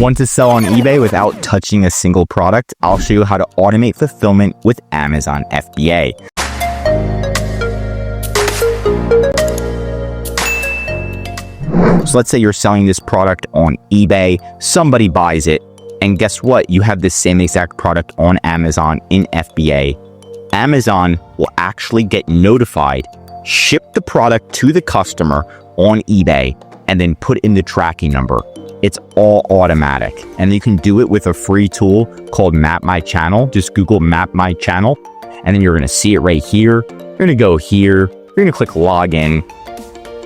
Want to sell on eBay without touching a single product? I'll show you how to automate fulfillment with Amazon FBA. So let's say you're selling this product on eBay, somebody buys it, and guess what? You have this same exact product on Amazon in FBA. Amazon will actually get notified, ship the product to the customer on eBay, and then put in the tracking number. It's all automatic, and you can do it with a free tool called Map My Channel. Just Google Map My Channel, and then you're gonna see it right here. You're gonna go here, you're gonna click Login,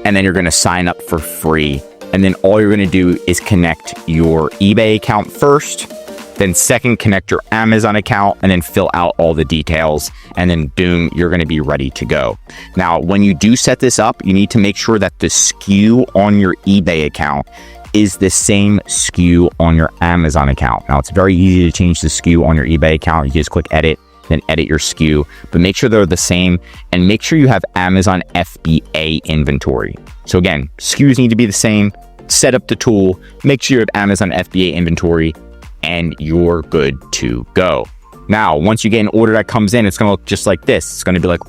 and then you're gonna sign up for free. And then all you're gonna do is connect your eBay account first, then second, connect your Amazon account, and then fill out all the details, and then boom, you're gonna be ready to go. Now, when you do set this up, you need to make sure that the SKU on your eBay account is the same SKU on your Amazon account. Now, it's very easy to change the SKU on your eBay account. You just click edit, then edit your SKU, but make sure they're the same, and make sure you have Amazon FBA inventory. So again, SKUs need to be the same. Set up the tool, make sure you have Amazon FBA inventory, and you're good to go. Now, once you get an order that comes in, it's gonna look just like this. It's gonna be like,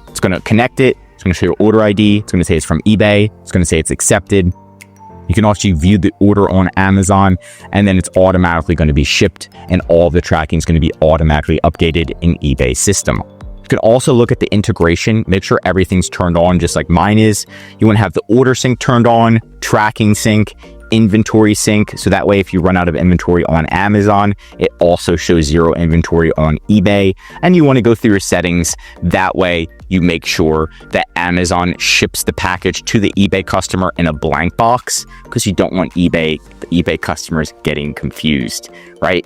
it's gonna connect it, it's gonna show your order ID, it's gonna say it's from eBay, it's gonna say it's accepted. You can also view the order on Amazon, and then it's automatically going to be shipped, and all the tracking is going to be automatically updated in eBay system. You can also look at the integration, make sure everything's turned on just like mine is. You want to have the order sync turned on, tracking sync, inventory sync, so that way if you run out of inventory on Amazon, it also shows zero inventory on eBay. And you want to go through your settings, that way you make sure that Amazon ships the package to the eBay customer in a blank box, because you don't want the eBay customers getting confused, right?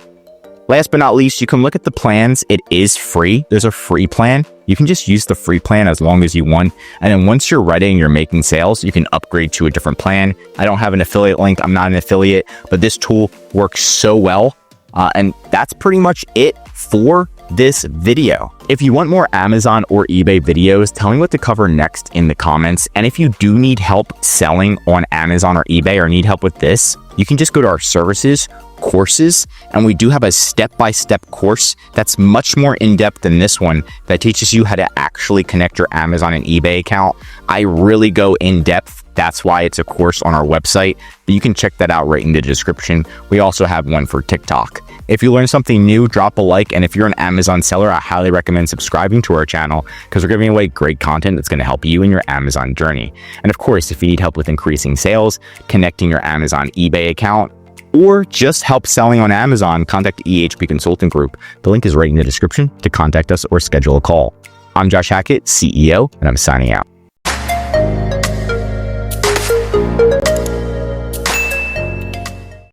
Last but not least, you can look at the plans. It is free. There's a free plan. You can just use the free plan as long as you want. And then once you're ready and you're making sales, you can upgrade to a different plan. I don't have an affiliate link. I'm not an affiliate, but this tool works so well. And that's pretty much it for this video. If you want more Amazon or eBay videos, tell me what to cover next in the comments. And if you do need help selling on Amazon or eBay, or need help with this, you can just go to our services, courses, and we do have a step-by-step course that's much more in-depth than this one that teaches you how to actually connect your Amazon and eBay account. I really go in-depth. That's why it's a course on our website, but you can check that out right in the description. We also have one for TikTok. If you learned something new, drop a like, and if you're an Amazon seller, I highly recommend subscribing to our channel, because we're giving away great content that's going to help you in your Amazon journey. And of course, if you need help with increasing sales, connecting your Amazon eBay account, or just help selling on Amazon, contact EHP Consulting Group. The link is right in the description to contact us or schedule a call. I'm Josh Hackett, CEO, and I'm signing out.